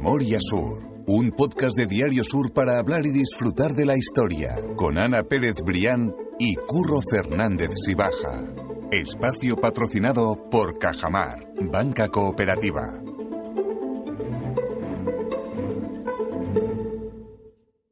Memoria Sur, un podcast de Diario Sur para hablar y disfrutar de la historia, con Ana Pérez Brián y Curro Fernández Sibaja. Espacio patrocinado por Cajamar, banca cooperativa.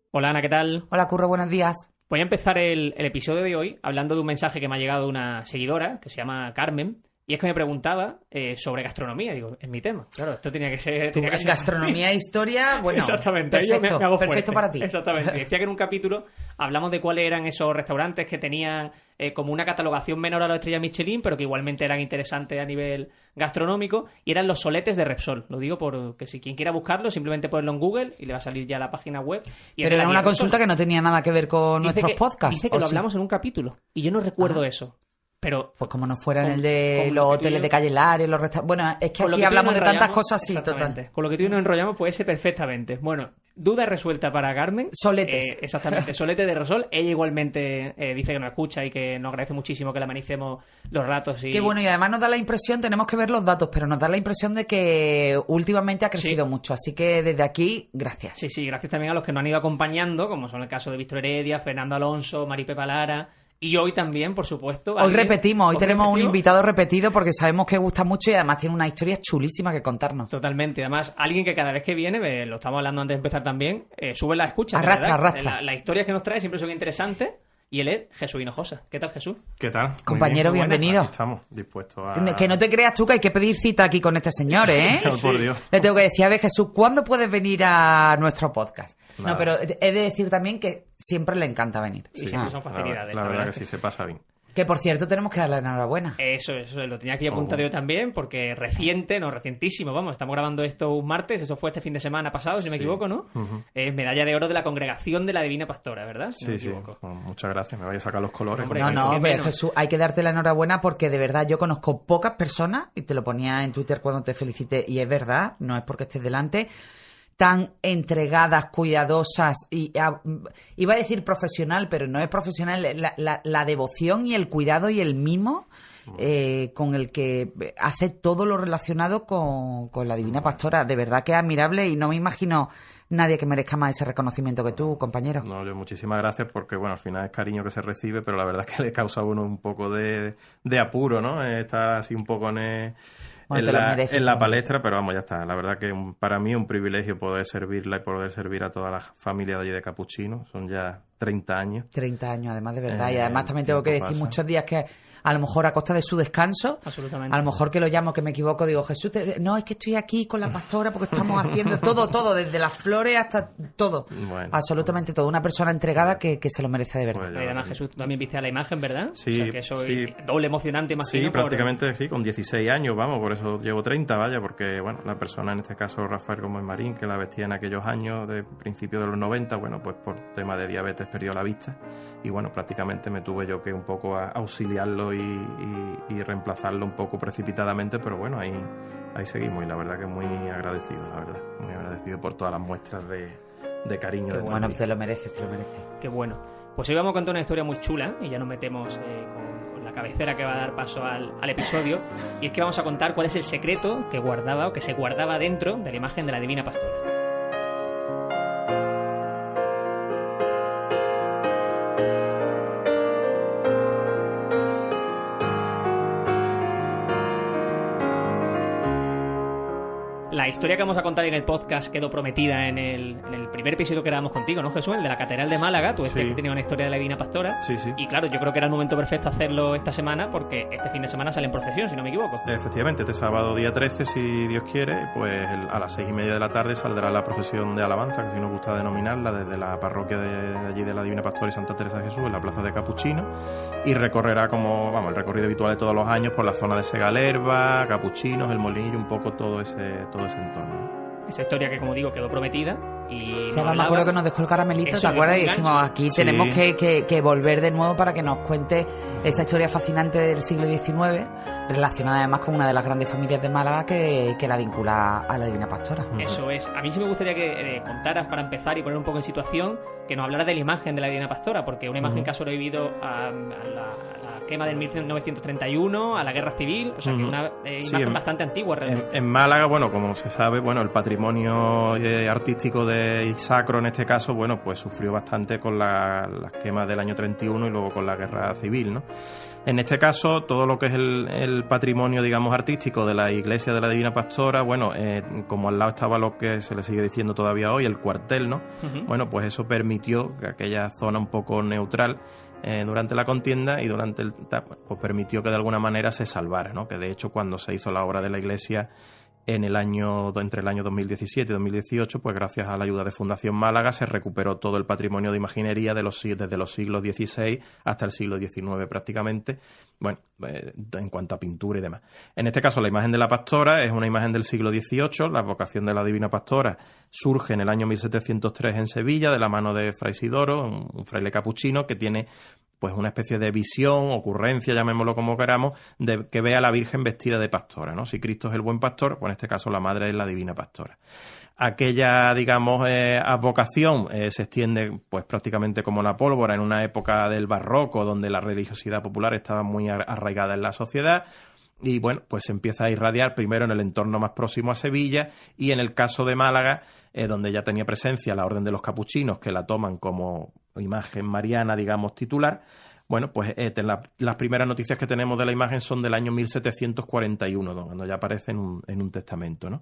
Hola Ana, ¿qué tal? Hola Curro, buenos días. Voy a empezar el episodio de hoy hablando de un mensaje que me ha llegado de una seguidora que se llama Carmen. Y es que me preguntaba sobre gastronomía. Digo, es mi tema. Claro, esto tenía que ser... Gastronomía e historia, bueno, exactamente, perfecto, me hago perfecto fuerte. para ti. Exactamente. Decía que en un capítulo hablamos de cuáles eran esos restaurantes que tenían como una catalogación menor a la estrella Michelin, pero que igualmente eran interesantes a nivel gastronómico, y eran los soletes de Repsol. Lo digo porque si quien quiera buscarlo, simplemente ponerlo en Google y le va a salir ya la página web. Pero era una consulta que no tenía nada que ver con nuestros podcasts. Dice que lo hablamos en un capítulo, y yo no recuerdo eso. Pero pues como no fuera en el de los hoteles de Calle Lario, los restaurantes... Bueno, es que aquí hablamos de tantas cosas, sí, total. Con lo que tú y nos enrollamos puede ser perfectamente. Bueno, duda resuelta para Carmen. Soletes. Exactamente, soletes de Repsol. Ella igualmente dice que nos escucha y que nos agradece muchísimo que la manicemos los ratos. Qué bueno, y además nos da la impresión, tenemos que ver los datos, pero nos da la impresión de que últimamente ha crecido mucho. Así que desde aquí, gracias. Sí, gracias también a los que nos han ido acompañando, como son el caso de Víctor Heredia, Fernando Alonso, Maripepa Lara... Y hoy también, por supuesto... Hoy repetimos, hoy tenemos un invitado repetido porque sabemos que gusta mucho y además tiene una historia chulísima que contarnos. Totalmente, además alguien que cada vez que viene, lo estamos hablando antes de empezar también, sube la escucha. Arrastra. Las historias que nos trae siempre son interesantes. Y él es Jesús Hinojosa. ¿Qué tal, Jesús? ¿Qué tal? Compañero, bienvenido. Estamos dispuestos a... Que no te creas tú que hay que pedir cita aquí con este señor, ¿eh? Sí. Por Dios. Le tengo que decir, a ver, Jesús, ¿cuándo puedes venir a nuestro podcast? Nada. No, pero he de decir también que siempre le encanta venir. Sí, son facilidades. La verdad que sí, se pasa bien. Que, por cierto, tenemos que darle la enhorabuena. Eso, lo tenía aquí apuntado yo también, porque recientísimo, vamos, estamos grabando esto un martes, eso fue este fin de semana pasado, si me equivoco, ¿no? Medalla de oro de la Congregación de la Divina Pastora, ¿verdad? Si no me equivoco. Bueno, muchas gracias, me voy a sacar los colores. Hombre, pero Jesús, hay que darte la enhorabuena porque de verdad yo conozco pocas personas, y te lo ponía en Twitter cuando te felicité, y es verdad, no es porque estés delante, tan entregadas, cuidadosas, y iba a decir profesional, pero no es profesional, la devoción y el cuidado y el mimo con el que hace todo lo relacionado con la Divina Pastora. De verdad que es admirable y no me imagino nadie que merezca más ese reconocimiento que tú, compañero. No, yo muchísimas gracias porque, bueno, al final es cariño que se recibe, pero la verdad es que le causa a uno un poco de apuro, ¿no? Estar así un poco en la palestra, pero vamos, ya está. La verdad que para mí es un privilegio poder servirla y poder servir a toda la familia de allí de Capuchino. Son ya 30 años. 30 años, además, de verdad. Y además también tengo que decir muchos días que a lo mejor a costa de su descanso, absolutamente, a lo mejor que lo llamo, que me equivoco, digo, Jesús, no, es que estoy aquí con la pastora porque estamos haciendo todo, desde las flores hasta todo. Bueno, absolutamente todo. Una persona entregada que se lo merece de verdad. Pues además, Jesús, tú también viste a la imagen, ¿verdad? Sí. O sea, que eso es doble emocionante, imagino. Sí, prácticamente sí, con 16 años, vamos, por eso llevo 30, vaya, porque, bueno, la persona, en este caso Rafael Gómez Marín, que la vestía en aquellos años de principios de los 90, bueno, pues por tema de diabetes perdió la vista y, bueno, prácticamente me tuve yo que un poco auxiliarlo y reemplazarlo un poco precipitadamente, pero bueno, ahí seguimos y la verdad que muy agradecido, muy agradecido por todas las muestras de cariño. Qué bueno, te lo mereces. Qué bueno. Pues hoy vamos a contar una historia muy chula y ya nos metemos con la cabecera que va a dar paso al episodio, y es que vamos a contar cuál es el secreto que guardaba o que se guardaba dentro de la imagen de la Divina Pastora. La historia que vamos a contar en el podcast quedó prometida en el primer episodio que grabamos contigo, ¿no, Jesús? El de la Catedral de Málaga. Tú decías que tenía una historia de la Divina Pastora. Sí. Y claro, yo creo que era el momento perfecto hacerlo esta semana porque este fin de semana sale en procesión, si no me equivoco. Efectivamente, este sábado día 13, si Dios quiere, pues a las 6:30 de la tarde saldrá la procesión de alabanza, que si nos gusta denominarla, desde la parroquia de allí de la Divina Pastora y Santa Teresa de Jesús, en la plaza de Capuchino, y recorrerá el recorrido habitual de todos los años por la zona de Segalerba, Capuchinos, El Molinillo, un poco todo ese entorno. Esa historia que, como digo, quedó prometida. Y me acuerdo que nos dejó el caramelito, ¿te acuerdas? Y dijimos, aquí tenemos que volver de nuevo para que nos cuente esa historia fascinante del siglo XIX, relacionada además con una de las grandes familias de Málaga que la vincula a la Divina Pastora. Eso es. A mí sí me gustaría que contaras, para empezar y poner un poco en situación, que nos hablara de la imagen de la Divina Pastora, porque una imagen que ha sobrevivido a la quema del 1931, a la Guerra Civil, o sea que una imagen bastante antigua realmente. En Málaga, bueno, como se sabe, el patrimonio patrimonio artístico de sacro en este caso, bueno, pues sufrió bastante con las quemas del año 31 y luego con la guerra civil, ¿no? En este caso, todo lo que es el patrimonio, digamos, artístico de la iglesia de la Divina Pastora, bueno, como al lado estaba lo que se le sigue diciendo todavía hoy, el cuartel, ¿no? Uh-huh. Bueno, pues eso permitió que aquella zona un poco neutral durante la contienda y pues permitió que de alguna manera se salvara, ¿no? Que de hecho cuando se hizo la obra de la iglesia entre el año 2017 y 2018, pues gracias a la ayuda de Fundación Málaga se recuperó todo el patrimonio de imaginería desde los siglos XVI hasta el siglo XIX prácticamente, bueno, en cuanto a pintura y demás. En este caso, la imagen de la Pastora es una imagen del siglo XVIII. La vocación de la Divina Pastora surge en el año 1703 en Sevilla, de la mano de Fray Isidoro, un fraile capuchino que tiene pues una especie de visión, ocurrencia, llamémoslo como queramos, de que ve a la Virgen vestida de pastora, ¿no? Si Cristo es el buen pastor, pues en este caso la madre es la Divina Pastora. Aquella, digamos, advocación se extiende pues prácticamente como la pólvora en una época del barroco donde la religiosidad popular estaba muy arraigada en la sociedad. Y bueno, pues se empieza a irradiar primero en el entorno más próximo a Sevilla y en el caso de Málaga, donde ya tenía presencia la Orden de los Capuchinos, que la toman como imagen mariana, digamos, titular. Bueno, pues las primeras noticias que tenemos de la imagen son del año 1741, cuando ya aparece en un testamento, ¿no?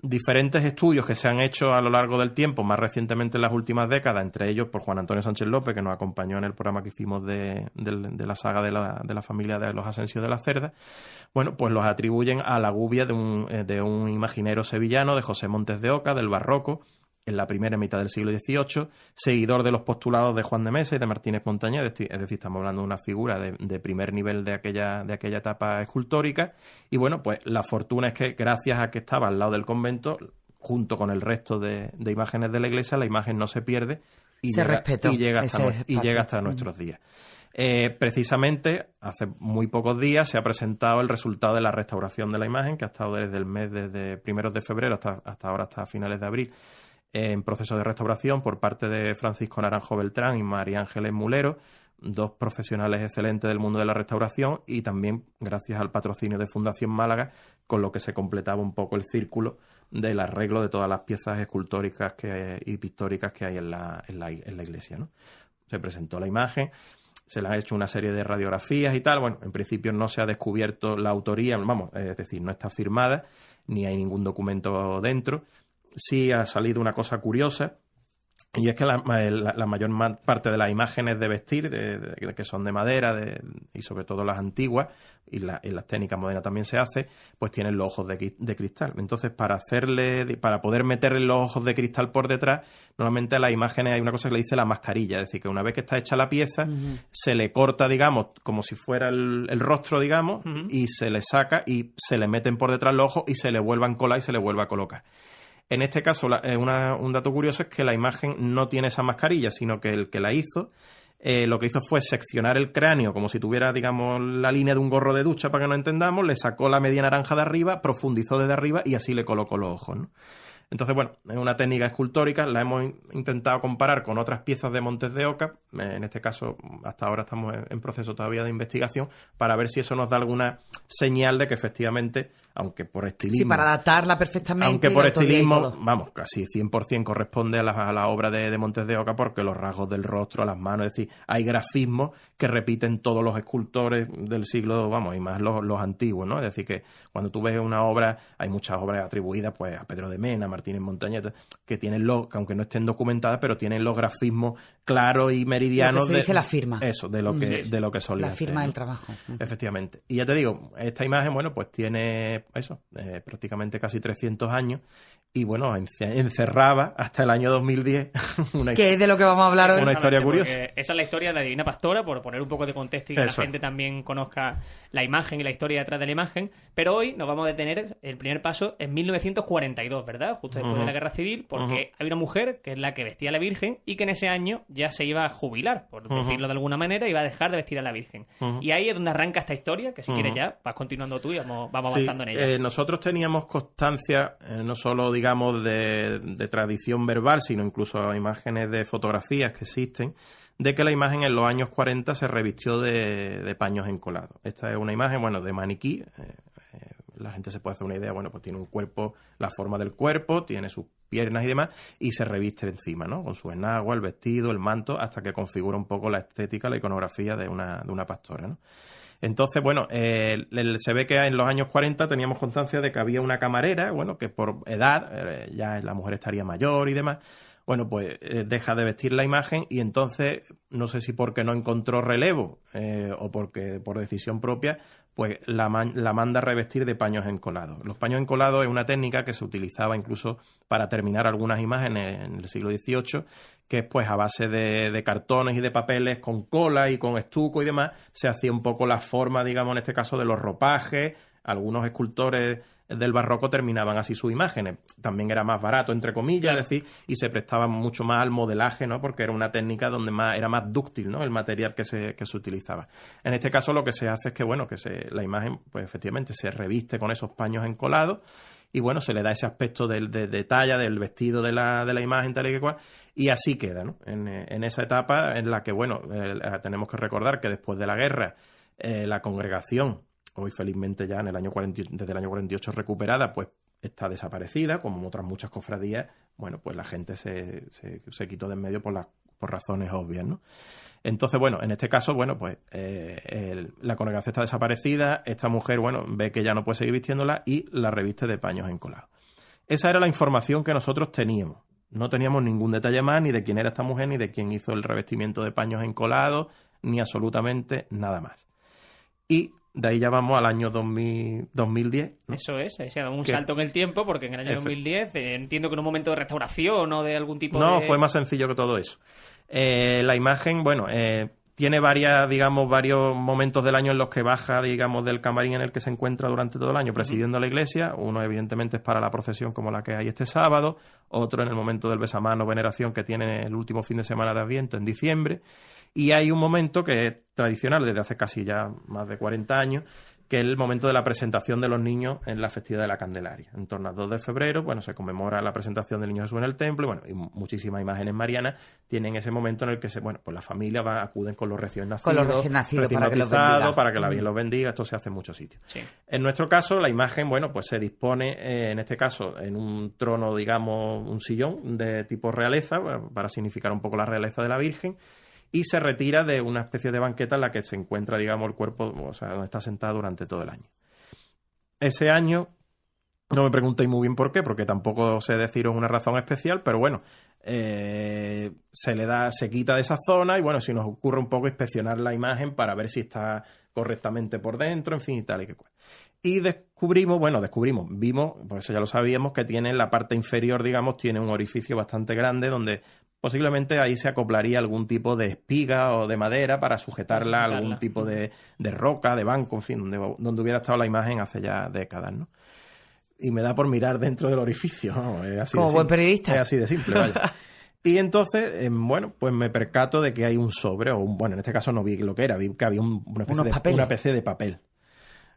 Diferentes estudios que se han hecho a lo largo del tiempo, más recientemente en las últimas décadas, entre ellos por Juan Antonio Sánchez López, que nos acompañó en el programa que hicimos de la saga de la familia de los Asensios de la Cerda, bueno, pues los atribuyen a la gubia de un imaginero sevillano, de José Montes de Oca, del barroco, en la primera mitad del siglo XVIII, seguidor de los postulados de Juan de Mesa y de Martínez Montañés, es decir, estamos hablando de una figura de primer nivel de aquella etapa escultórica. Y bueno, pues la fortuna es que gracias a que estaba al lado del convento, junto con el resto de imágenes de la iglesia, la imagen no se pierde y llega hasta nuestros días. Precisamente, hace muy pocos días se ha presentado el resultado de la restauración de la imagen, que ha estado desde primeros de febrero hasta ahora, hasta finales de abril, en proceso de restauración por parte de Francisco Naranjo Beltrán y María Ángeles Mulero, dos profesionales excelentes del mundo de la restauración, y también gracias al patrocinio de Fundación Málaga, con lo que se completaba un poco el círculo del arreglo de todas las piezas escultóricas y pictóricas que hay en la iglesia, ¿no? Se presentó la imagen, se le ha hecho una serie de radiografías y tal. Bueno, en principio no se ha descubierto la autoría, es decir, no está firmada, ni hay ningún documento dentro. Sí ha salido una cosa curiosa, y es que la mayor parte de las imágenes de vestir, que son de madera, y sobre todo las antiguas, y las técnicas modernas también se hace, pues tienen los ojos de cristal. Entonces, para poder meterle los ojos de cristal por detrás, normalmente a las imágenes hay una cosa que le dice la mascarilla, es decir, que una vez que está hecha la pieza, se le corta, digamos, como si fuera el rostro, digamos, y se le saca y se le meten por detrás los ojos y se le vuelvan a colar y se le vuelva a colocar. En este caso, un dato curioso es que la imagen no tiene esa mascarilla, sino que el que la hizo, lo que hizo fue seccionar el cráneo como si tuviera, digamos, la línea de un gorro de ducha, para que nos entendamos, le sacó la media naranja de arriba, profundizó desde arriba y así le colocó los ojos, ¿no? Entonces, bueno, es una técnica escultórica, la hemos intentado comparar con otras piezas de Montes de Oca. En este caso, hasta ahora estamos en proceso todavía de investigación para ver si eso nos da alguna señal de que efectivamente, aunque por estilismo... Sí, para adaptarla perfectamente. Aunque por estilismo, vamos, casi 100% corresponde a la obra de Montes de Oca, porque los rasgos del rostro, las manos, es decir, hay grafismos que repiten todos los escultores del siglo, vamos, y más los antiguos, ¿no? Es decir, que cuando tú ves una obra, hay muchas obras atribuidas pues a Pedro de Mena, Martínez Montañés, que tienen que aunque no estén documentadas, pero tienen los grafismos claros y meridianos. Lo que se dice la firma. Eso, de lo que solía la firma hacer, del trabajo. Efectivamente. Y ya te digo, esta imagen, bueno, pues tiene eso, prácticamente casi 300 años, y bueno, encerraba hasta el año 2010 que es de lo que vamos a hablar hoy. Una historia curiosa. Esa es la historia de la Divina Pastora, por poner un poco de contexto y que la gente también conozca la imagen y la historia detrás de la imagen. Pero hoy nos vamos a detener, el primer paso, en 1942, ¿verdad? Justo después de la Guerra Civil, porque hay una mujer que es la que vestía a la Virgen y que en ese año ya se iba a jubilar, por decirlo de alguna manera, y iba a dejar de vestir a la Virgen. Y ahí es donde arranca esta historia, que si quieres ya vas continuando tú y vamos avanzando en ella. Nosotros teníamos constancia, no solo, digamos, de tradición verbal, sino incluso imágenes de fotografías que existen, de que la imagen en los años 40 se revistió de paños encolados. Esta es una imagen, bueno, de maniquí, la gente se puede hacer una idea, bueno, pues tiene un cuerpo, la forma del cuerpo, tiene sus piernas y demás, y se reviste encima, ¿no? Con su enagua, el vestido, el manto, hasta que configura un poco la estética, la iconografía de una pastora, ¿no? Entonces, bueno, se ve que en los años 40 teníamos constancia de que había una camarera, bueno, que por edad, ya la mujer estaría mayor y demás, bueno, pues deja de vestir la imagen y entonces, no sé si porque no encontró relevo o porque por decisión propia, pues la manda a revestir de paños encolados. Los paños encolados es una técnica que se utilizaba incluso para terminar algunas imágenes en el siglo XVIII, que es pues a base de cartones y de papeles con cola y con estuco y demás, se hacía un poco la forma, digamos, en este caso de los ropajes. Algunos escultores del barroco terminaban así sus imágenes. También era más barato, entre comillas, es decir, y se prestaba mucho más al modelaje, ¿no? Porque era una técnica donde era más dúctil, ¿no? El material que se utilizaba. En este caso lo que se hace es que, bueno, la imagen, pues efectivamente se reviste con esos paños encolados y, bueno, se le da ese aspecto de talla del vestido de la imagen, tal y que cual, y así queda, ¿no? En esa etapa en la que, bueno, tenemos que recordar que después de la guerra, la congregación, hoy felizmente ya desde el año 48 recuperada, pues está desaparecida, como otras muchas cofradías. Bueno, pues la gente se quitó de en medio por razones obvias, ¿no? Entonces, bueno, en este caso, bueno, pues la congregación está desaparecida, esta mujer, bueno, ve que ya no puede seguir vistiéndola y la reviste de paños encolados. Esa era la información que nosotros teníamos. No teníamos ningún detalle más, ni de quién era esta mujer, ni de quién hizo el revestimiento de paños encolados, ni absolutamente nada más. Y de ahí ya vamos al año 2010, ¿no? Eso es, se ha dado un salto en el tiempo, porque en el año 2010, entiendo que en un momento de restauración o de algún tipo de... No, fue más sencillo que todo eso. La imagen, bueno, tiene varios momentos del año en los que baja, digamos, del camarín en el que se encuentra durante todo el año presidiendo la iglesia. Uno, evidentemente, es para la procesión como la que hay este sábado. Otro en el momento del besamano, veneración, que tiene el último fin de semana de Adviento, en diciembre. Y hay un momento que es tradicional desde hace casi ya más de 40 años, que es el momento de la presentación de los niños en la festividad de la Candelaria. En torno al 2 de febrero, bueno, se conmemora la presentación del Niño Jesús en el templo, y bueno, y muchísimas imágenes marianas tienen ese momento en el que pues las familias acuden con los recién nacidos. Con los recién nacidos para que los bendiga. Para que la Virgen los bendiga. Esto se hace en muchos sitios. Sí. En nuestro caso, la imagen, bueno, pues se dispone, en este caso, en un trono, digamos, un sillón de tipo realeza, para significar un poco la realeza de la Virgen, y se retira de una especie de banqueta en la que se encuentra, digamos, el cuerpo, o sea, donde está sentada durante todo el año. Ese año, no me preguntéis muy bien por qué, porque tampoco sé deciros una razón especial, pero bueno, se quita de esa zona y bueno, si nos ocurre un poco inspeccionar la imagen para ver si está correctamente por dentro, en fin, y tal y que cual. Y vimos, pues eso ya lo sabíamos, que tiene en la parte inferior, digamos, tiene un orificio bastante grande donde posiblemente ahí se acoplaría algún tipo de espiga o de madera para sujetarla a algún tipo de roca, de banco, en fin, donde hubiera estado la imagen hace ya décadas, ¿no? Y me da por mirar dentro del orificio, ¿no? Es así como buen periodista. Es así de simple, vaya. Y entonces, bueno, pues me percato de que hay un sobre, bueno, en este caso no vi lo que era, vi que había una especie de papel.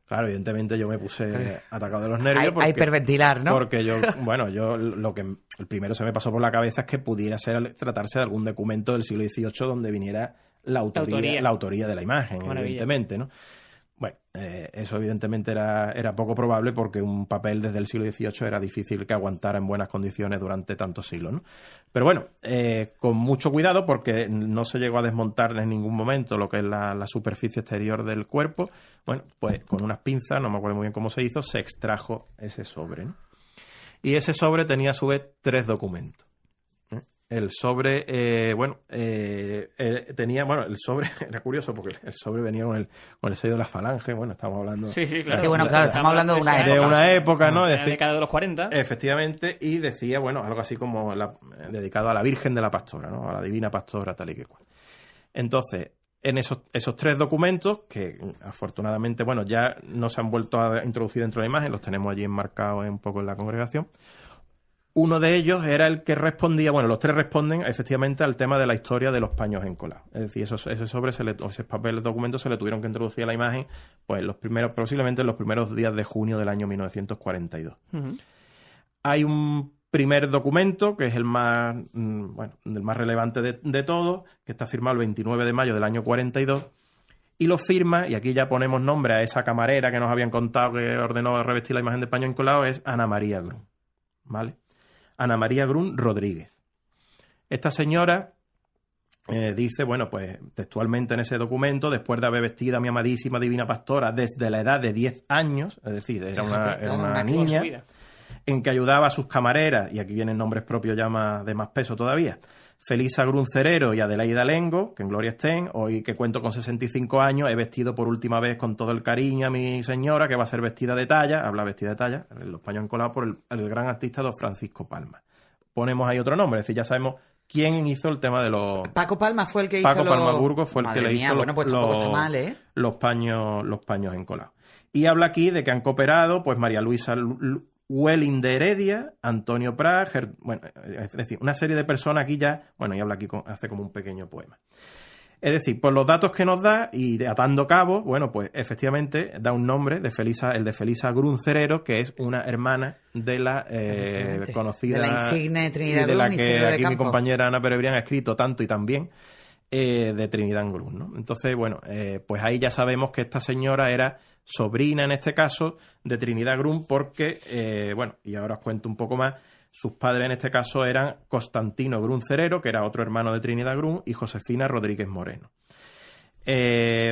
Claro, evidentemente yo me puse atacado de los nervios. A hiperventilar, ¿no? Porque el primero se me pasó por la cabeza es que pudiera tratarse de algún documento del siglo XVIII donde viniera la autoría de la imagen, evidentemente, ¿no? Bueno, eso evidentemente era poco probable porque un papel desde el siglo XVIII era difícil que aguantara en buenas condiciones durante tantos siglos, ¿no? Pero bueno, con mucho cuidado porque no se llegó a desmontar en ningún momento lo que es la superficie exterior del cuerpo. Bueno, pues con unas pinzas, no me acuerdo muy bien cómo se hizo, se extrajo ese sobre, ¿no? Y ese sobre tenía a su vez 3 documentos. El sobre, el sobre era curioso porque el sobre venía con el sello de la falange. Bueno, estamos hablando... Sí, claro. Sí, bueno, claro, estamos hablando de una época. De una época, ¿no? En la década de los 40. Efectivamente, y decía, bueno, algo así como dedicado a la Virgen de la Pastora, ¿no? A la Divina Pastora, tal y que cual. Entonces, en esos 3 documentos, que afortunadamente, bueno, ya no se han vuelto a introducir dentro de la imagen, los tenemos allí enmarcados un poco en la congregación. Uno de ellos era el que respondía, bueno, los 3 responden efectivamente al tema de la historia de los paños encolados. Es decir, ese papel de documentos se le tuvieron que introducir a la imagen, pues posiblemente en los primeros días de junio del año 1942. Uh-huh. Hay un primer documento, que es el más relevante de todos, que está firmado el 29 de mayo del año 42, y lo firma, y aquí ya ponemos nombre a esa camarera que nos habían contado que ordenó revestir la imagen de España Incolado, es Ana María Grun, ¿vale? Ana María Grun Rodríguez. Esta señora dice, bueno, pues textualmente en ese documento, después de haber vestido a mi amadísima divina pastora desde la edad de 10 años, es decir, era una niña, en que ayudaba a sus camareras, y aquí vienen nombres propios ya de más peso todavía, Felisa Grun Cerero y Adelaida Lengo, que en gloria estén, hoy que cuento con 65 años, he vestido por última vez con todo el cariño a mi señora, que va a ser vestida de talla, habla vestida de talla, los paños encolados por el gran artista don Francisco Palma. Ponemos ahí otro nombre, es decir, ya sabemos quién hizo el tema de los... Paco Palma fue el que hizo Paco Palma Burgos fue el que le hizo los paños encolados. Y habla aquí de que han cooperado pues María Luisa Welling de Heredia, Antonio Prat, bueno, es decir, una serie de personas aquí ya, bueno, y habla aquí, hace como un pequeño poema. Es decir, por los datos que nos da y atando cabos, bueno, pues efectivamente da un nombre de el de Felisa Grun Cerero, que es una hermana de la conocida... De la insigne Trinidad Grun, de la que aquí mi compañera Ana Perebrián ha escrito tanto y tan bien, de Trinidad Grun, ¿no? Entonces, bueno, pues ahí ya sabemos que esta señora era sobrina, en este caso, de Trinidad Grun, porque, bueno, y ahora os cuento un poco más, sus padres en este caso eran Constantino Grun Cerero, que era otro hermano de Trinidad Grun, y Josefina Rodríguez Moreno.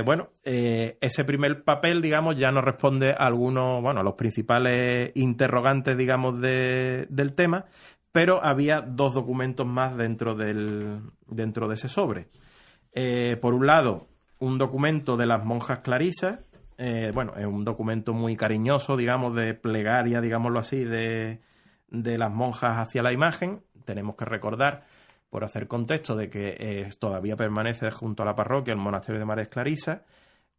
Bueno, ese primer papel, digamos, ya nos responde a algunos, bueno, a los principales interrogantes, digamos, del tema, pero había dos documentos más dentro de ese sobre. Por un lado, un documento de las monjas clarisas, bueno, es un documento muy cariñoso, digamos, de plegaria, digámoslo así, de las monjas hacia la imagen. Tenemos que recordar, por hacer contexto, de que todavía permanece junto a la parroquia el monasterio de María Clarisa.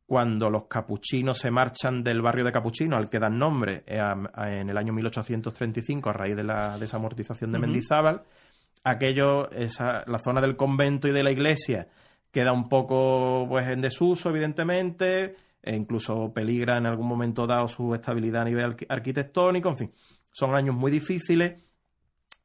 Cuando los capuchinos se marchan del barrio de Capuchino, al que dan nombre en el año 1835, a raíz de la desamortización de Mendizábal, la zona del convento y de la iglesia queda un poco pues en desuso, evidentemente, e incluso peligra en algún momento dado su estabilidad a nivel arquitectónico. En fin, son años muy difíciles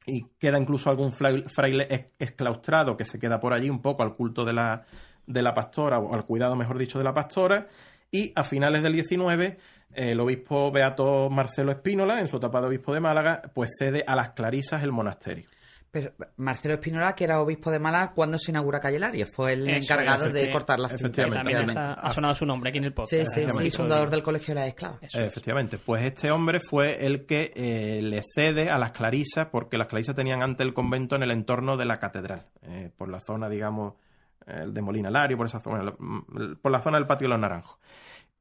y queda incluso algún fraile exclaustrado que se queda por allí un poco al culto de la pastora, o al cuidado, mejor dicho, de la pastora. Y a finales del 19, el obispo Beato Marcelo Espínola, en su etapa de obispo de Málaga, pues cede a las clarisas el monasterio. Pero Marcelo Espínola, que era obispo de Málaga, ¿cuándo se inaugura Calle Lario? Fue el encargado de cortar la cinta. También ha sonado su nombre aquí en el podcast. Sí, fundador del Colegio de las Esclavas. Efectivamente, pues este hombre fue el que le cede a las clarisas, porque las clarisas tenían antes el convento en el entorno de la catedral, por la zona, digamos, de Molina Lario, por esa zona, por la zona del Patio de los Naranjos.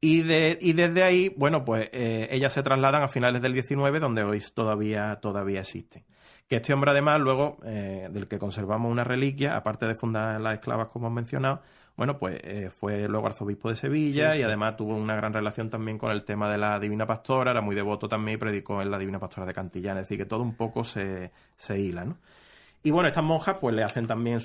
Y desde ahí, bueno, pues ellas se trasladan a finales del 19, donde hoy todavía existen. Que este hombre, además, luego, del que conservamos una reliquia, aparte de fundar las esclavas, como hemos mencionado, bueno, pues fue luego arzobispo de Sevilla, y además tuvo una gran relación también con el tema de la Divina Pastora, era muy devoto también y predicó en la Divina Pastora de Cantillana, es decir, que todo un poco se hila, ¿no? Y bueno, estas monjas pues le hacen también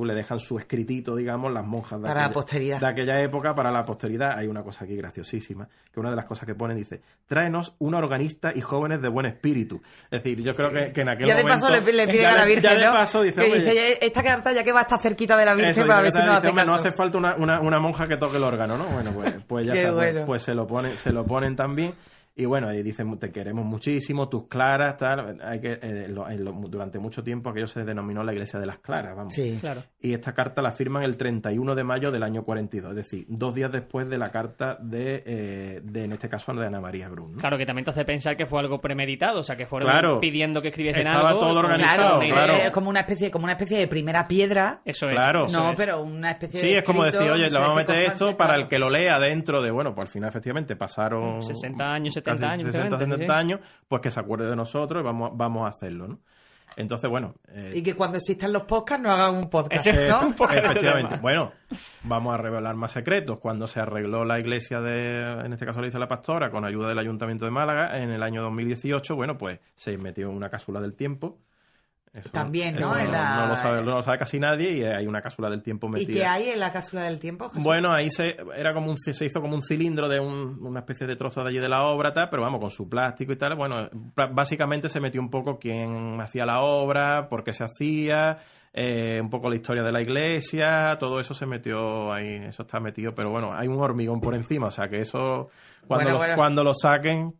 le dejan su escritito, digamos, las monjas para la posteridad. De aquella época para la posteridad. Hay una cosa aquí graciosísima, que una de las cosas que ponen dice: tráenos una organista y jóvenes de buen espíritu. Es decir, yo creo que en aquel momento... Ya de paso le piden a la Virgen, ya de paso, dice, que dice, esta carta ya que va a estar cerquita de la Virgen, para ver si nos hace caso. No hace falta una monja que toque el órgano, ¿no? Bueno, pues ya está, bueno. Pues se lo ponen también. Y bueno, ahí dicen, te queremos muchísimo, tus claras, tal. Hay que durante mucho tiempo aquello se denominó la Iglesia de las Claras, vamos. Sí, claro. Y esta carta la firman el 31 de mayo del año 42, es decir, 2 días después de la carta de en este caso, de Ana María Grun, ¿no? Claro, que también te hace pensar que fue algo premeditado, o sea, que fueron pidiendo que escribiesen algo. Estaba todo organizado, claro. Es como una especie de primera piedra. Eso es. Claro. No, pero una especie de Sí, es como decir, oye, le vamos a meter esto para el que lo lea dentro de, bueno, pues al final efectivamente pasaron 60 años, 70 casi años, 70 años, pues que se acuerde de nosotros y vamos a hacerlo, ¿no? Entonces, bueno... y que cuando existan los podcasts no hagan un podcast, ¿no? Efectivamente. Bueno, vamos a revelar más secretos. Cuando se arregló la iglesia en este caso la iglesia de la Pastora, con ayuda del Ayuntamiento de Málaga, en el año 2018, bueno, pues se metió en una cápsula del tiempo. Eso, también, ¿no? No lo sabe casi nadie, y hay una cápsula del tiempo metida. ¿Y qué hay en la cápsula del tiempo, Jesús? Bueno, ahí se hizo como un cilindro de una especie de trozo de allí de la obra, tal, pero vamos, con su plástico y tal. Bueno, básicamente se metió un poco quién hacía la obra, por qué se hacía, un poco la historia de la iglesia, todo eso se metió ahí, eso está metido, pero bueno, hay un hormigón por encima, o sea que eso, cuando lo saquen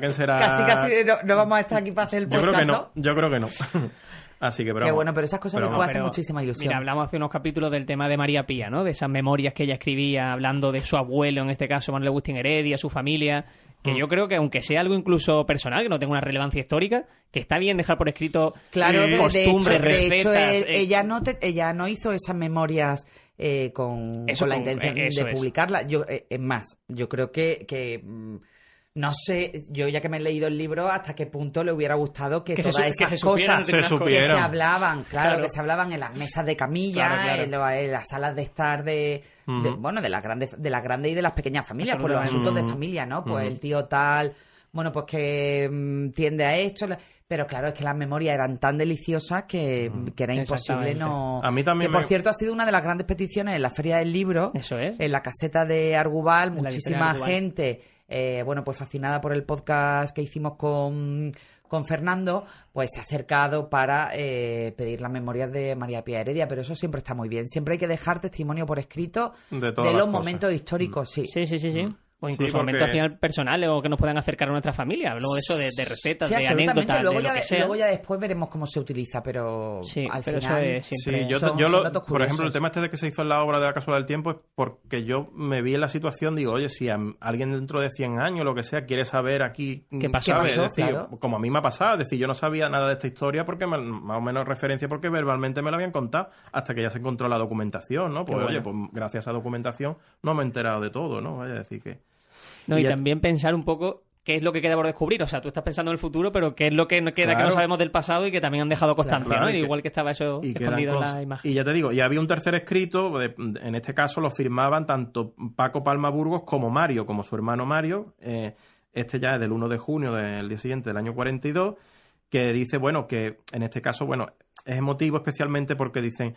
será... Casi no vamos a estar aquí para hacer el podcast, yo creo que no. Así que, pero qué bueno, pero esas cosas me pueden hacer muchísima ilusión. Mira, hablamos hace unos capítulos del tema de María Pía, ¿no? De esas memorias que ella escribía, hablando de su abuelo, en este caso Manuel Agustín Heredia, su familia, que yo creo que aunque sea algo incluso personal, que no tenga una relevancia histórica, que está bien dejar por escrito costumbres, recetas... Ella no hizo esas memorias con la intención de publicarlas. Es más, yo creo que no sé, yo ya que me he leído el libro, hasta qué punto le hubiera gustado que todas esas cosas que se hablaban, claro, que se hablaban en las mesas de camilla, en las salas de estar de las grandes y de las pequeñas familias, por los asuntos de familia, ¿no? Pues el tío tal, bueno, pues que tiende a esto, pero claro, es que las memorias eran tan deliciosas que era imposible no... A mí también por cierto, ha sido una de las grandes peticiones en la Feria del Libro, en la caseta de Argubal, muchísima gente... pues fascinada por el podcast que hicimos con Fernando, pues se ha acercado para pedir las memorias de María Pía Heredia, pero eso siempre está muy bien. Siempre hay que dejar testimonio por escrito de los momentos históricos, sí. Sí. O incluso momentos al final personales o que nos puedan acercar a nuestra familia. Luego de eso, de recetas, de anécdotas, luego de lo que sea. Luego ya después veremos cómo se utiliza, pero al final... Eso es siempre... por ejemplo, el tema este de que se hizo en la obra de La Cápsula del Tiempo es porque yo me vi en la situación, digo, oye, si alguien dentro de 100 años, lo que sea, quiere saber aquí qué pasó, es decir, como a mí me ha pasado, es decir, yo no sabía nada de esta historia porque más o menos referencia porque verbalmente me lo habían contado hasta que ya se encontró la documentación, ¿no? Pues oye, pues gracias a esa documentación no me he enterado de todo, ¿no? Vaya a decir que... No, y también pensar un poco qué es lo que queda por descubrir. O sea, tú estás pensando en el futuro, pero qué es lo que queda que no sabemos del pasado y que también han dejado constancia, ¿no? Igual que estaba eso escondido en la imagen. Y ya te digo, y había un tercer escrito, en este caso lo firmaban tanto Paco Palma Burgos como Mario, como su hermano Mario. Este ya es del 1 de junio del día siguiente, del año 42, que dice, que en este caso, es emotivo especialmente porque dicen,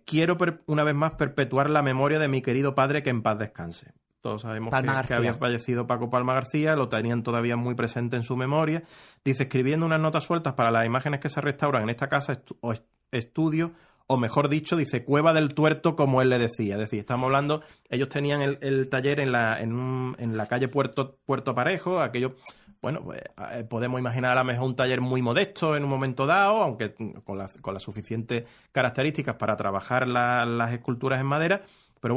quiero una vez más perpetuar la memoria de mi querido padre, que en paz descanse. Todos sabemos que había fallecido Paco Palma García, lo tenían todavía muy presente en su memoria. Dice, escribiendo unas notas sueltas para las imágenes que se restauran en esta casa o estudio, o mejor dicho, dice, Cueva del Tuerto, como él le decía. Es decir, estamos hablando, ellos tenían el taller en la calle Puerto Parejo, aquello... podemos imaginar a lo mejor un taller muy modesto en un momento dado, aunque con las suficientes características para trabajar las esculturas en madera. Pero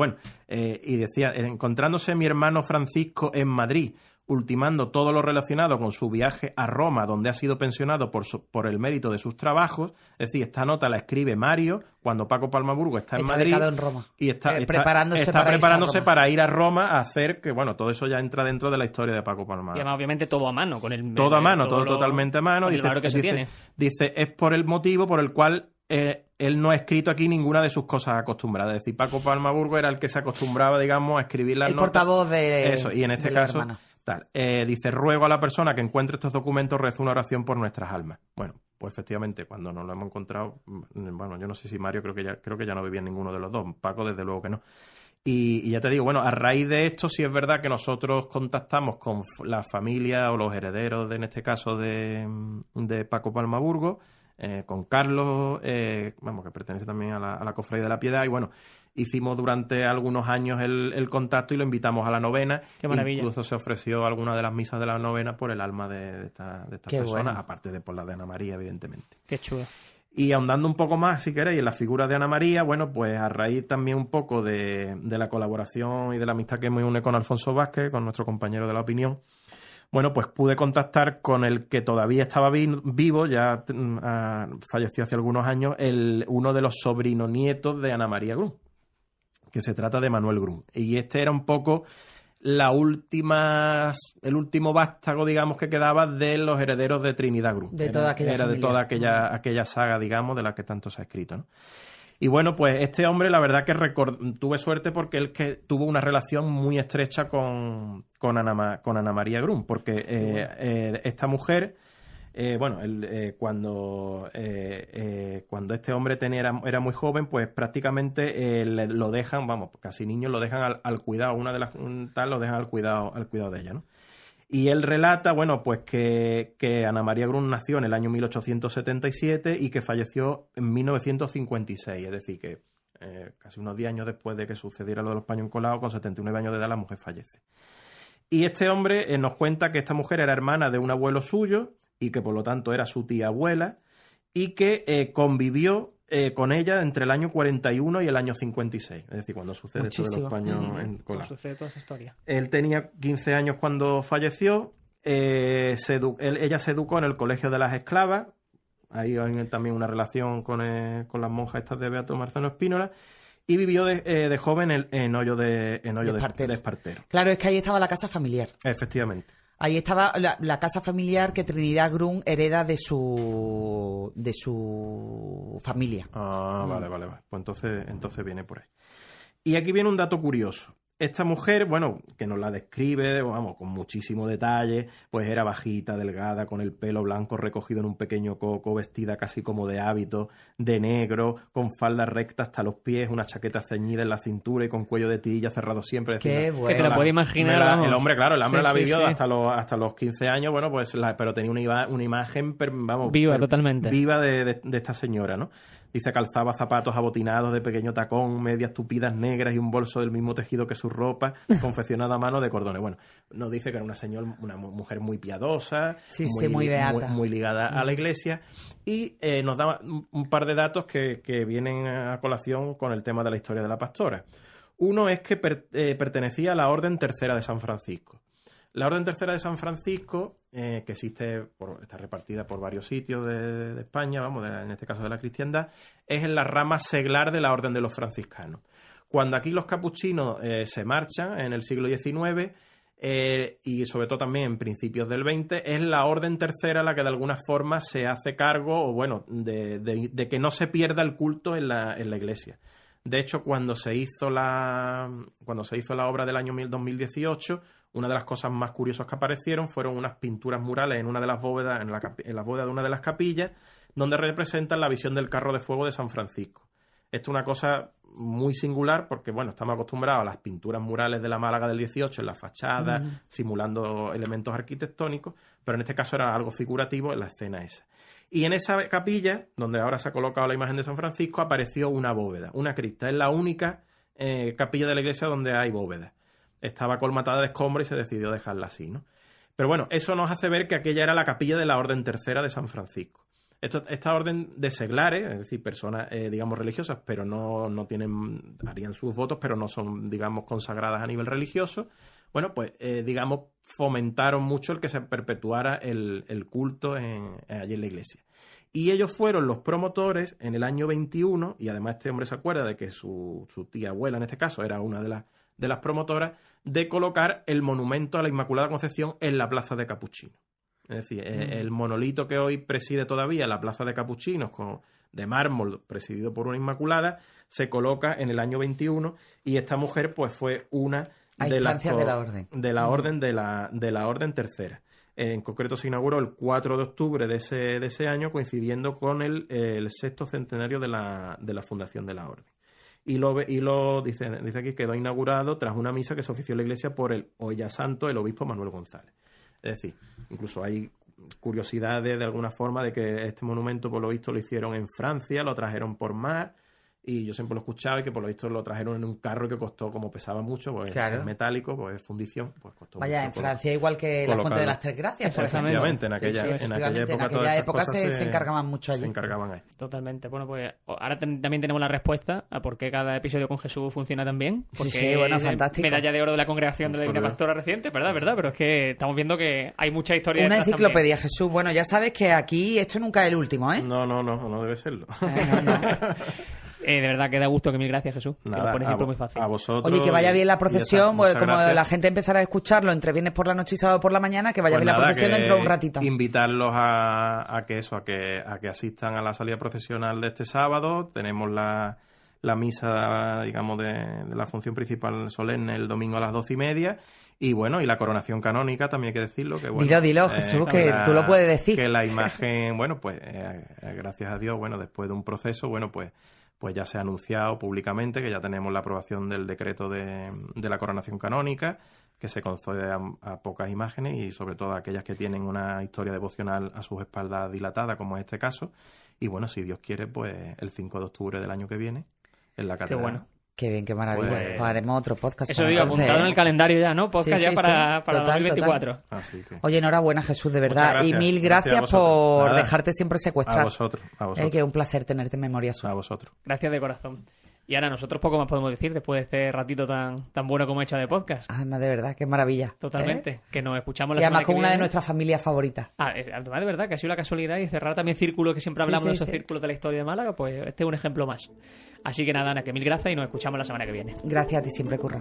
y decía, encontrándose mi hermano Francisco en Madrid, ultimando todo lo relacionado con su viaje a Roma, donde ha sido pensionado por el mérito de sus trabajos. Es decir, esta nota la escribe Mario cuando Paco Palma Burgos está en Madrid en Roma. Y está preparándose para ir a Roma a hacer que, todo eso ya entra dentro de la historia de Paco Palma. Y además, obviamente, todo a mano. Todo a mano, todo totalmente a mano. Dice, es por el motivo por el cual... él no ha escrito aquí ninguna de sus cosas acostumbradas. Es decir, Paco Palma Burgos era el que se acostumbraba, digamos, a escribir las notas. El portavoz de... Eso, y en este caso... dice, ruego a la persona que encuentre estos documentos, rezo una oración por nuestras almas. Pues efectivamente, cuando nos lo hemos encontrado, yo no sé si Mario creo que ya no vivía en ninguno de los dos. Paco, desde luego que no. Y ya te digo, a raíz de esto sí es verdad que nosotros contactamos con la familia o los herederos, en este caso de Paco Palma Burgos, con Carlos, que pertenece también a la Cofradía de la Piedad, y hicimos durante algunos años el contacto y lo invitamos a la novena. Qué maravilla. Incluso se ofreció alguna de las misas de la novena por el alma de estas personas, aparte de por la de Ana María, evidentemente. Qué chulo. Y ahondando un poco más, si queréis, en la figura de Ana María, pues a raíz también un poco de la colaboración y de la amistad que me une con Alfonso Vázquez, con nuestro compañero de La Opinión, pues pude contactar con el que todavía estaba vivo, ya falleció hace algunos años, uno de los sobrinos nietos de Ana María Grun, que se trata de Manuel Grun. Y este era un poco el último vástago, digamos, que quedaba de los herederos de Trinidad Grun. De toda aquella saga, digamos, de la que tanto se ha escrito, ¿no? Y pues este hombre, la verdad que tuve suerte porque él que tuvo una relación muy estrecha con Ana María Grun, porque esta mujer, cuando este hombre era muy joven, pues prácticamente lo dejan, casi niños lo dejan al cuidado, lo dejan al cuidado de ella, ¿no? Y él relata, bueno, pues que Ana María Grun nació en el año 1877 y que falleció en 1956, es decir, que casi unos 10 años después de que sucediera lo de los paños encolados, con 79 años de edad la mujer fallece. Y este hombre nos cuenta que esta mujer era hermana de un abuelo suyo y que por lo tanto era su tía abuela y que convivió con ella entre el año 41 y el año 56, es decir, cuando sucede esto de los paños encolados. Sucede toda esa historia. Él tenía 15 años cuando falleció, ella se educó en el Colegio de las Esclavas, ahí hay también una relación con las monjas estas de Beato Marcelo Espínola, y vivió de joven en Hoyo de Espartero. Claro, es que ahí estaba la casa familiar. Efectivamente. Ahí estaba la casa familiar que Trinidad Grun hereda de su familia. Ah, vale. Pues entonces viene por ahí. Y aquí viene un dato curioso. Esta mujer, bueno, que nos la describe, vamos, con muchísimo detalle, pues era bajita, delgada, con el pelo blanco recogido en un pequeño coco, vestida casi como de hábito, de negro, con falda recta hasta los pies, una chaqueta ceñida en la cintura y con cuello de tirilla cerrado siempre. Es decir, Qué bueno. Que te la puedes imaginar. el hombre, claro, la vivió sí. hasta los 15 años, bueno, pues pero tenía una imagen, vamos, Viva, totalmente. Viva de esta señora, ¿no? Dice, calzaba zapatos abotinados de pequeño tacón, medias tupidas negras y un bolso del mismo tejido que su ropa, confeccionada a mano de cordones. Bueno, nos dice que era una mujer muy piadosa, muy beata, muy ligada a la iglesia, y nos da un par de datos que vienen a colación con el tema de la historia de la pastora. Uno es que pertenecía a la Orden Tercera de San Francisco. La Orden Tercera de San Francisco, que está repartida por varios sitios de España, en este caso de la cristiandad, es en la rama seglar de la Orden de los Franciscanos. Cuando aquí los capuchinos se marchan en el siglo XIX, y sobre todo también en principios del XX, es la Orden Tercera la que de alguna forma se hace cargo, o bueno, de que no se pierda el culto en la iglesia. De hecho, cuando se hizo la obra del año 2018, una de las cosas más curiosas que aparecieron fueron unas pinturas murales en una de las bóvedas, en la bóveda de una de las capillas, donde representan la visión del carro de fuego de San Francisco. Esto es una cosa muy singular porque, bueno, estamos acostumbrados a las pinturas murales de la Málaga del 18 en la fachada, simulando elementos arquitectónicos, pero en este caso era algo figurativo en la escena esa. Y en esa capilla, donde ahora se ha colocado la imagen de San Francisco, apareció una bóveda, una cripta. Es la única capilla de la iglesia donde hay bóveda. Estaba colmatada de escombros y se decidió dejarla así, ¿no? Pero bueno, eso nos hace ver que aquella era la capilla de la Orden Tercera de San Francisco. Esta orden de seglares, es decir, personas, digamos, religiosas, pero no harían sus votos, pero no son, digamos, consagradas a nivel religioso. Bueno, pues, digamos, fomentaron mucho el que se perpetuara el culto allí en la iglesia. Y ellos fueron los promotores en el año 21, y además este hombre se acuerda de que su tía abuela, en este caso, era una de las promotoras, de colocar el monumento a la Inmaculada Concepción en la Plaza de Capuchinos. Es decir, el monolito que hoy preside todavía la Plaza de Capuchinos, de mármol, presidido por una Inmaculada, se coloca en el año 21, y esta mujer pues fue una de la orden de la Orden Tercera. En concreto se inauguró el 4 de octubre de ese año, coincidiendo con el sexto centenario de la fundación de la orden. Y lo dice aquí, quedó inaugurado tras una misa que se ofició en la iglesia por el hoy ya santo, el obispo Manuel González. Es decir, incluso hay curiosidades de alguna forma de que este monumento, por lo visto, lo hicieron en Francia, lo trajeron por mar, y yo siempre lo escuchaba, y que por lo visto lo trajeron en un carro que costó, como pesaba mucho, pues es metálico, pues es fundición, pues costó mucho. Vaya, en Francia igual que la Fuente de las Tres Gracias, por ejemplo. Efectivamente, en aquella época se encargaban mucho allí. Se encargaban ahí. Totalmente. Bueno, pues ahora también tenemos la respuesta a por qué cada episodio con Jesús funciona tan bien. Porque sí, bueno, fantástico. Medalla de oro de la Congregación de la Divina Pastora reciente, ¿verdad? Pero es que estamos viendo que hay mucha historia. Una enciclopedia, también. Jesús. Bueno, ya sabes que aquí esto nunca es el último, ¿eh? No debe serlo. No. De verdad que da gusto, que mil gracias, Jesús. Nada, que lo pones siempre muy fácil. A vosotros. Oye, que vaya bien la procesión, como gracias. La gente empezará a escucharlo entre viernes por la noche y sábado por la mañana, que vaya bien la procesión dentro de un ratito. Invitarlos a que asistan a la salida procesional de este sábado. Tenemos la misa, digamos, de la función principal solemne el domingo a las 12:30. Y bueno, y la coronación canónica, también hay que decirlo. Que, bueno, dilo, Jesús, que tú lo puedes decir. Que la imagen, bueno, pues gracias a Dios, bueno, después de un proceso, bueno, pues ya se ha anunciado públicamente que ya tenemos la aprobación del decreto de la coronación canónica, que se concede a pocas imágenes y sobre todo a aquellas que tienen una historia devocional a sus espaldas dilatada, como es este caso. Y bueno, si Dios quiere, pues el 5 de octubre del año que viene, en la catedral. Qué bueno. Qué bien, qué maravilla. Pues haremos otro podcast. Eso digo, apuntado en el calendario ya, ¿no? Podcast ya para Total, 2024. Total. Así que... Oye, enhorabuena, Jesús, de verdad. Muchas Y gracias. mil gracias Gracias a por vosotros. dejarte siempre secuestrar. A vosotros. Que es un placer tenerte en Memoria Sur. A vosotros. Gracias de corazón. Y ahora nosotros poco más podemos decir después de este ratito tan bueno como he hecho de podcast. Además, de verdad, qué maravilla. Totalmente. Que nos escuchamos Y la además semana con que una de viene. nuestras familias favoritas. Además de verdad que ha sido la casualidad y cerrar también círculos que siempre hablamos de esos círculos de la historia de Málaga, pues este es un ejemplo más. Así que nada, Ana, que mil gracias y nos escuchamos la semana que viene. Gracias a ti siempre, Curro.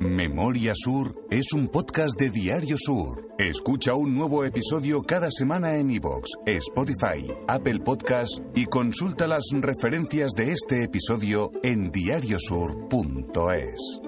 Memoria Sur es un podcast de Diario Sur. Escucha un nuevo episodio cada semana en iVoox, Spotify, Apple Podcasts y consulta las referencias de este episodio en diariosur.es.